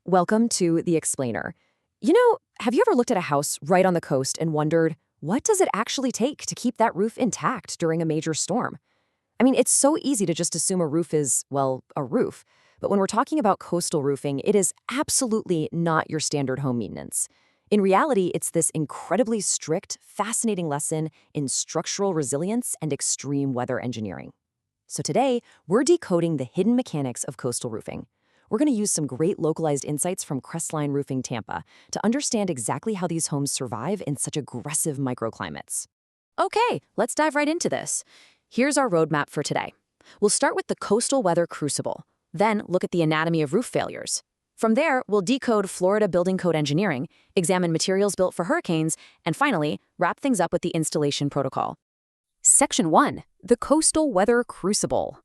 Welcome to The Explainer. Have you ever looked at a house right on the coast and wondered, what does it actually take to keep that roof intact during a major storm? I mean, it's so easy to just assume a roof is, well, a roof. But when we're talking about coastal roofing, it is absolutely not your standard home maintenance. In reality, it's this incredibly strict, fascinating lesson in structural resilience and extreme weather engineering. So today, we're decoding the hidden mechanics of coastal roofing. We're going to use some great localized insights from Crestline Roofing Tampa to understand exactly how these homes survive in such aggressive microclimates. Okay, let's dive right into this. Here's our roadmap for today. We'll start with the coastal weather crucible, then look at the anatomy of roof failures. From there, we'll decode Florida building code engineering, examine materials built for hurricanes, and finally, wrap things up with the installation protocol. Section 1. The Coastal Weather Crucible.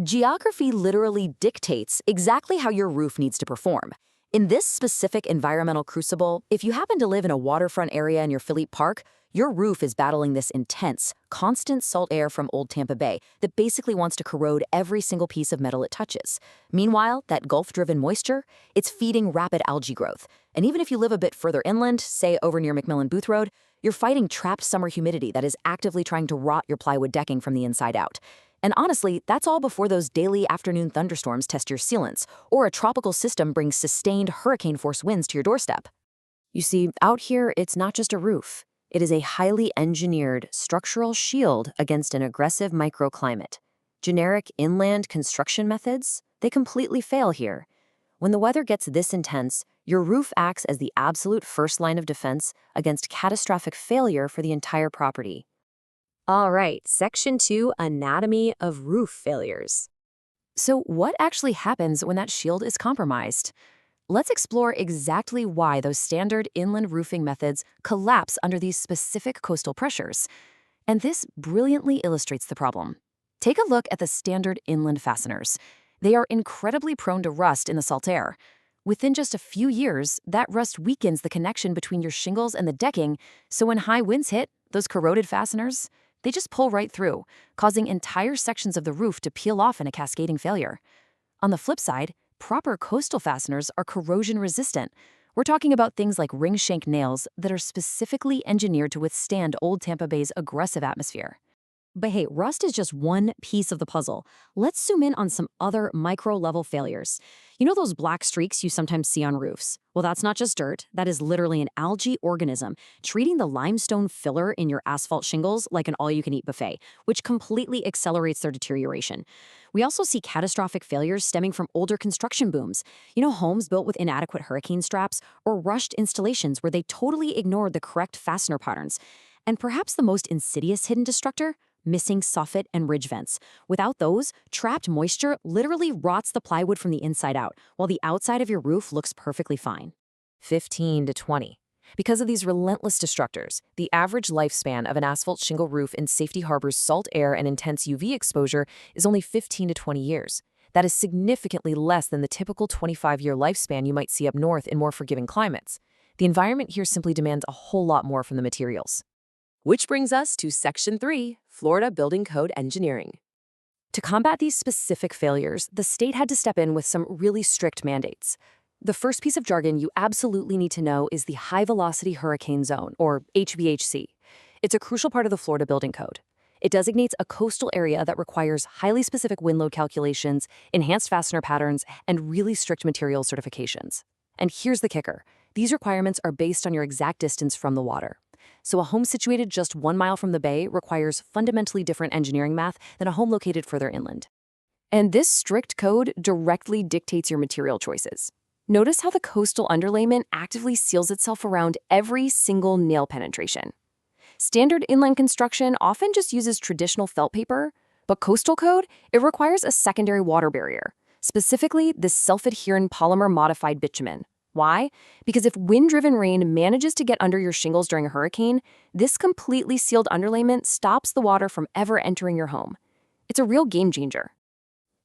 Geography literally dictates exactly how your roof needs to perform. In this specific environmental crucible, if you happen to live in a waterfront area near Philippe Park, your roof is battling this intense, constant salt air from Old Tampa Bay that basically wants to corrode every single piece of metal it touches. Meanwhile, that Gulf-driven moisture, it's feeding rapid algae growth. And even if you live a bit further inland, say over near McMillan Booth Road, you're fighting trapped summer humidity that is actively trying to rot your plywood decking from the inside out. And honestly, that's all before those daily afternoon thunderstorms test your sealants, or a tropical system brings sustained hurricane-force winds to your doorstep. You see, out here, it's not just a roof. It is a highly engineered structural shield against an aggressive microclimate. Generic inland construction methods, they completely fail here. When the weather gets this intense, your roof acts as the absolute first line of defense against catastrophic failure for the entire property. All right, Section 2, Anatomy of Roof Failures. So what actually happens when that shield is compromised? Let's explore exactly why those standard inland roofing methods collapse under these specific coastal pressures. And this brilliantly illustrates the problem. Take a look at the standard inland fasteners. They are incredibly prone to rust in the salt air. Within just a few years, that rust weakens the connection between your shingles and the decking, so when high winds hit, those corroded fasteners, they just pull right through, causing entire sections of the roof to peel off in a cascading failure. On the flip side, proper coastal fasteners are corrosion resistant. We're talking about things like ring shank nails that are specifically engineered to withstand Old Tampa Bay's aggressive atmosphere. But hey, rust is just one piece of the puzzle. Let's zoom in on some other micro-level failures. You know those black streaks you sometimes see on roofs? Well, that's not just dirt. That is literally an algae organism treating the limestone filler in your asphalt shingles like an all-you-can-eat buffet, which completely accelerates their deterioration. We also see catastrophic failures stemming from older construction booms. You know, homes built with inadequate hurricane straps or rushed installations where they totally ignored the correct fastener patterns. And perhaps the most insidious hidden destructor? Missing soffit and ridge vents. Without those, trapped moisture literally rots the plywood from the inside out, while the outside of your roof looks perfectly fine. 15 to 20. Because of these relentless destructors, the average lifespan of an asphalt shingle roof in Safety Harbor's salt air and intense UV exposure is only 15 to 20 years. That is significantly less than the typical 25-year lifespan you might see up north in more forgiving climates. The environment here simply demands a whole lot more from the materials. Which brings us to Section 3, Florida Building Code Engineering. To combat these specific failures, the state had to step in with some really strict mandates. The first piece of jargon you absolutely need to know is the High Velocity Hurricane Zone, or HVHC. It's a crucial part of the Florida Building Code. It designates a coastal area that requires highly specific wind load calculations, enhanced fastener patterns, and really strict material certifications. And here's the kicker. These requirements are based on your exact distance from the water. So a home situated just 1 mile from the bay requires fundamentally different engineering math than a home located further inland. And this strict code directly dictates your material choices. Notice how the coastal underlayment actively seals itself around every single nail penetration. Standard inland construction often just uses traditional felt paper, but coastal code, it requires a secondary water barrier, specifically this self-adherent polymer-modified bitumen. Why? Because if wind-driven rain manages to get under your shingles during a hurricane, this completely sealed underlayment stops the water from ever entering your home. It's a real game changer.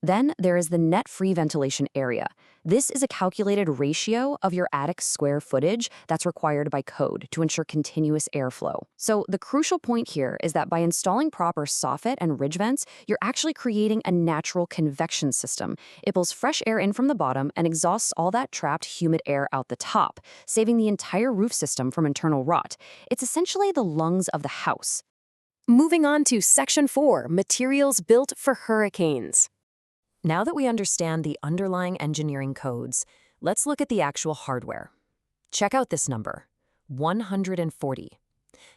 Then there is the net-free ventilation area. This is a calculated ratio of your attic's square footage that's required by code to ensure continuous airflow. So the crucial point here is that by installing proper soffit and ridge vents, you're actually creating a natural convection system. It pulls fresh air in from the bottom and exhausts all that trapped humid air out the top, saving the entire roof system from internal rot. It's essentially the lungs of the house. Moving on to Section 4, Materials Built for Hurricanes. Now that we understand the underlying engineering codes, let's look at the actual hardware. Check out this number, 140.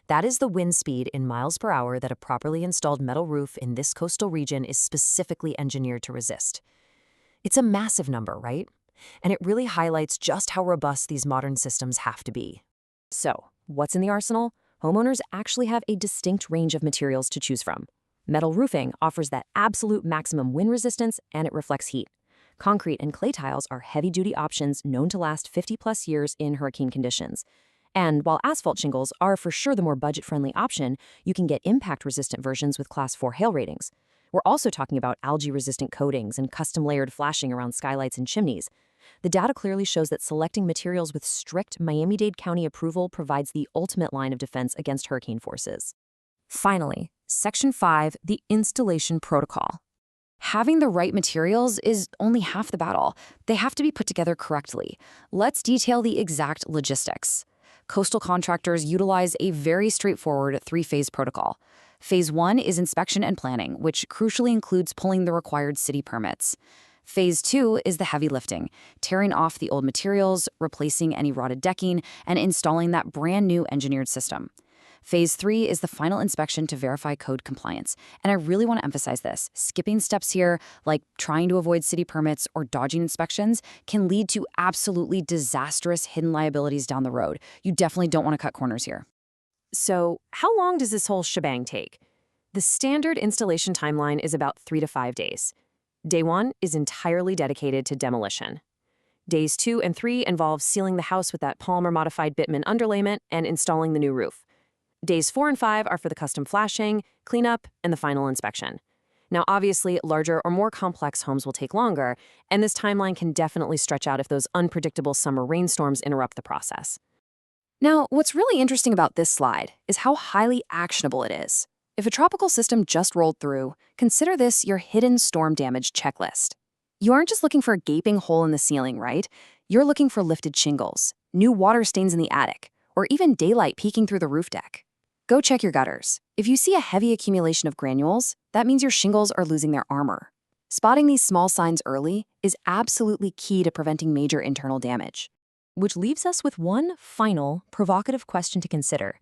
That is the wind speed in miles per hour that a properly installed metal roof in this coastal region is specifically engineered to resist. It's a massive number, right? And it really highlights just how robust these modern systems have to be. So, what's in the arsenal? Homeowners actually have a distinct range of materials to choose from. Metal roofing offers that absolute maximum wind resistance, and it reflects heat. Concrete and clay tiles are heavy-duty options known to last 50-plus years in hurricane conditions. And while asphalt shingles are for sure the more budget-friendly option, you can get impact-resistant versions with Class 4 hail ratings. We're also talking about algae-resistant coatings and custom-layered flashing around skylights and chimneys. The data clearly shows that selecting materials with strict Miami-Dade County approval provides the ultimate line of defense against hurricane forces. Finally, Section 5, the installation protocol. Having the right materials is only half the battle. They have to be put together correctly. Let's detail the exact logistics. Coastal contractors utilize a very straightforward three-phase protocol. Phase 1 is inspection and planning, which crucially includes pulling the required city permits. Phase 2 is the heavy lifting, tearing off the old materials, replacing any rotted decking, and installing that brand new engineered system. Phase 3 is the final inspection to verify code compliance. And I really want to emphasize this. Skipping steps here, like trying to avoid city permits or dodging inspections, can lead to absolutely disastrous hidden liabilities down the road. You definitely don't want to cut corners here. So, how long does this whole shebang take? The standard installation timeline is about 3 to 5 days. Day 1 is entirely dedicated to demolition. Days 2 and 3 involve sealing the house with that Palmer-modified bitumen underlayment and installing the new roof. Days 4 and 5 are for the custom flashing, cleanup, and the final inspection. Now, obviously, larger or more complex homes will take longer, and this timeline can definitely stretch out if those unpredictable summer rainstorms interrupt the process. Now, what's really interesting about this slide is how highly actionable it is. If a tropical system just rolled through, consider this your hidden storm damage checklist. You aren't just looking for a gaping hole in the ceiling, right? You're looking for lifted shingles, new water stains in the attic, or even daylight peeking through the roof deck. Go check your gutters. If you see a heavy accumulation of granules, that means your shingles are losing their armor. Spotting these small signs early is absolutely key to preventing major internal damage. Which leaves us with one final, provocative question to consider.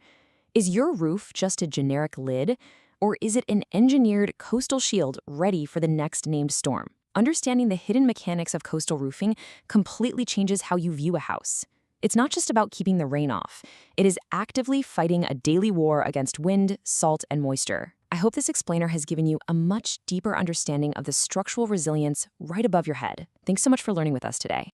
Is your roof just a generic lid, or is it an engineered coastal shield ready for the next named storm? Understanding the hidden mechanics of coastal roofing completely changes how you view a house. It's not just about keeping the rain off. It is actively fighting a daily war against wind, salt, and moisture. I hope this explainer has given you a much deeper understanding of the structural resilience right above your head. Thanks so much for learning with us today.